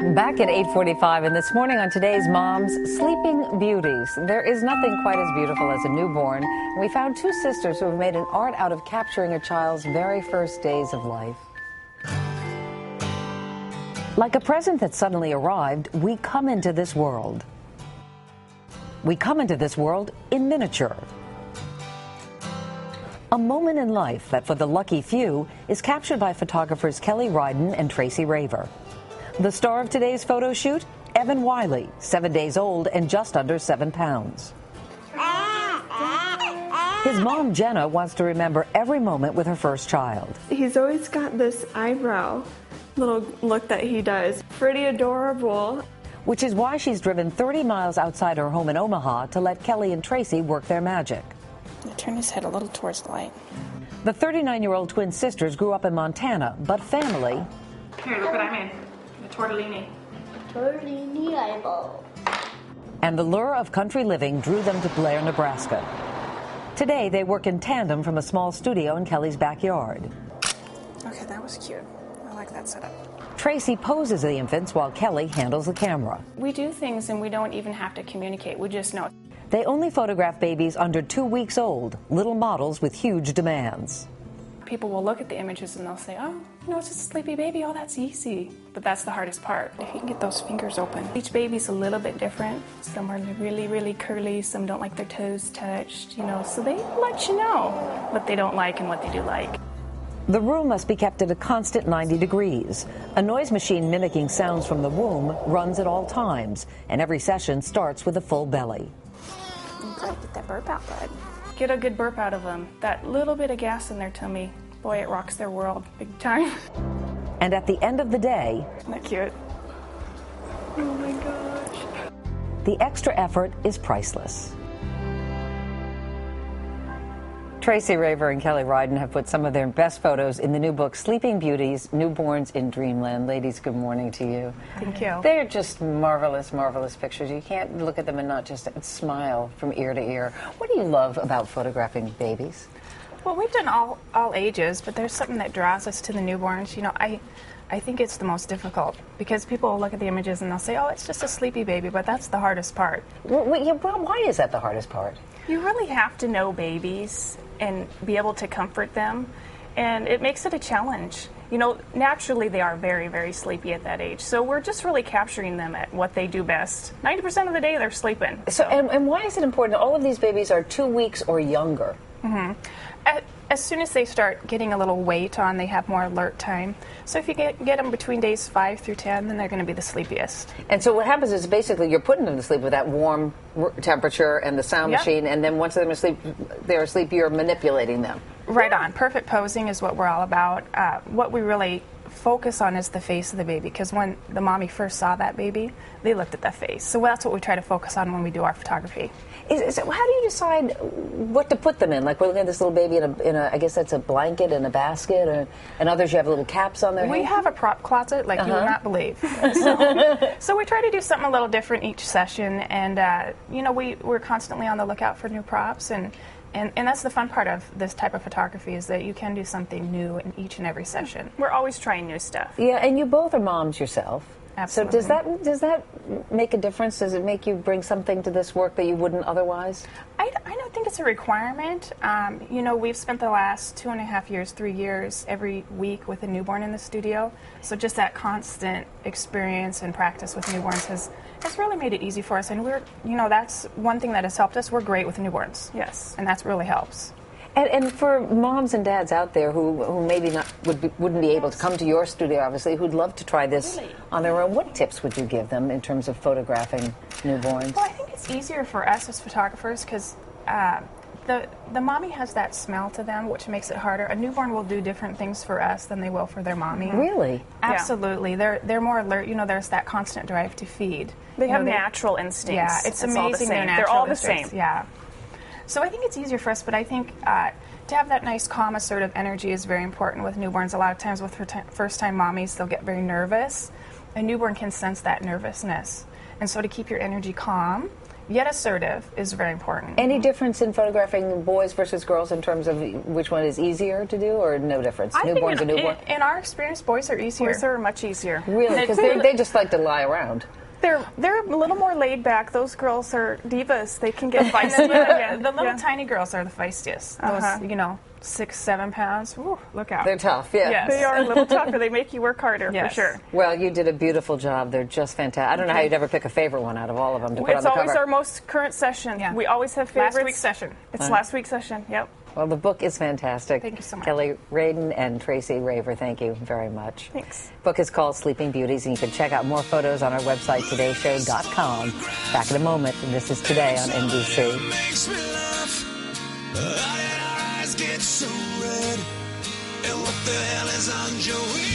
Back at 8:45, and this morning on today's Moms, Sleeping Beauties. There is nothing quite as beautiful as a newborn. We found two sisters who have made an art out of capturing a child's very first days of life. Like a present that suddenly arrived, we come into this world. We come into this world in miniature. A moment in life that, for the lucky few, is captured by photographers Kelley, Ryden, and Tracy Raver. The star of today's photo shoot, Evan Wiley, 7 days old and just under 7 pounds. His mom, Jenna, wants to remember every moment with her first child. He's always got this eyebrow little look that he does. Pretty adorable. Which is why she's driven 30 miles outside her home in Omaha to let Kelley and Tracy work their magic. Turn his head a little towards the light. The 39-year-old twin sisters grew up in Montana, but family... Here, look what I'm in. The tortellini. Tortellini eyeball. And the lure of country living drew them to Blair, Nebraska. Today, they work in tandem from a small studio in Kelley's backyard. Okay, that was cute. I like that setup. Tracy poses the infants while Kelley handles the camera. We do things and we don't even have to communicate. We just know. They only photograph babies under 2 weeks old, little models with huge demands. People will look at the images and they'll say, oh, it's just a sleepy baby. Oh, that's easy. But that's the hardest part. If you can get those fingers open. Each baby's a little bit different. Some are really, really curly. Some don't like their toes touched, so they let you know what they don't like and what they do like. The room must be kept at a constant 90 degrees. A noise machine mimicking sounds from the womb runs at all times, and every session starts with a full belly. You gotta get that burp out, bud. Get a good burp out of them. That little bit of gas in their tummy, boy, it rocks their world big time. And at the end of the day... Isn't that cute? Oh my gosh. The extra effort is priceless. Tracy Raver and Kelley Ryden have put some of their best photos in the new book, Sleeping Beauties, Newborns in Dreamland. Ladies, good morning to you. Thank you. They're just marvelous, marvelous pictures. You can't look at them and not just smile from ear to ear. What do you love about photographing babies? Well, we've done all ages, but there's something that draws us to the newborns. I think it's the most difficult because people will look at the images and they'll say, oh, it's just a sleepy baby, but that's the hardest part. Well, why is that the hardest part? You really have to know babies and be able to comfort them, and it makes it a challenge. Naturally they are very, very sleepy at that age, so we're just really capturing them at what they do best. 90% of the day they're sleeping. So, and why is it important? All of these babies are 2 weeks or younger. Mm-hmm. As soon as they start getting a little weight on, they have more alert time. So if you get them between days 5 through 10, then they're going to be the sleepiest. And so what happens is basically you're putting them to sleep with that warm temperature and the sound machine, and then once they're asleep, you're manipulating them. Right on. Perfect posing is what we're all about. What we really focus on is the face of the baby, because when the mommy first saw that baby, they looked at the face. So that's what we try to focus on when we do our photography. How do you decide what to put them in? Like we're looking at this little baby in a I guess that's a blanket and a basket, and others you have little caps on their head? We have a prop closet like you would not believe. So we try to do something a little different each session, and we're constantly on the lookout for new props, and that's the fun part of this type of photography is that you can do something new in each and every session. We're always trying new stuff. Yeah, and you both are moms yourself. Absolutely. So does that make a difference? Does it make you bring something to this work that you wouldn't otherwise? I don't think it's a requirement. We've spent the last 2.5 years, 3 years, every week with a newborn in the studio. So just that constant experience and practice with newborns has really made it easy for us. And that's one thing that has helped us. We're great with newborns. Yes. And that really helps. And for moms and dads out there who maybe wouldn't be able to come to your studio, obviously, who'd love to try this on their own, what tips would you give them in terms of photographing newborns? Well, I think it's easier for us as photographers because the mommy has that smell to them, which makes it harder. A newborn will do different things for us than they will for their mommy. Really? Absolutely. Yeah. They're more alert. There's that constant drive to feed. They have natural instincts. Yeah, it's amazing. They're all the same. Yeah. So I think it's easier for us, but I think to have that nice, calm, assertive energy is very important with newborns. A lot of times with first-time mommies, they'll get very nervous. A newborn can sense that nervousness. And so to keep your energy calm yet assertive is very important. Any difference in photographing boys versus girls in terms of which one is easier to do, or no difference? I Newborn's a think newborn? in our experience, boys are easier. Boys are much easier. Really? Because they just like to lie around. They're a little more laid back. Those girls are divas. They can get feisty. The little tiny girls are the feistiest. Those, 6, 7 pounds. Ooh, look out. They're tough, yeah. Yes. They are a little tougher. They make you work harder, Yes. for sure. Well, you did a beautiful job. They're just fantastic. I don't know how you'd ever pick a favorite one out of all of them to put on It's the always cover. our most current session. Yeah. We always have favorites. Last week's session. It's last week's session, yep. Well, the book is fantastic. Thank you so much. Kelley, Ryden, and Tracy Raver, thank you very much. Thanks. Book is called Sleeping Beauties, and you can check out more photos on our website, todayshow.com. Back in a moment, and this is Today on NBC. Makes me laugh. Your eyes get so red. And what the hell is on Joey?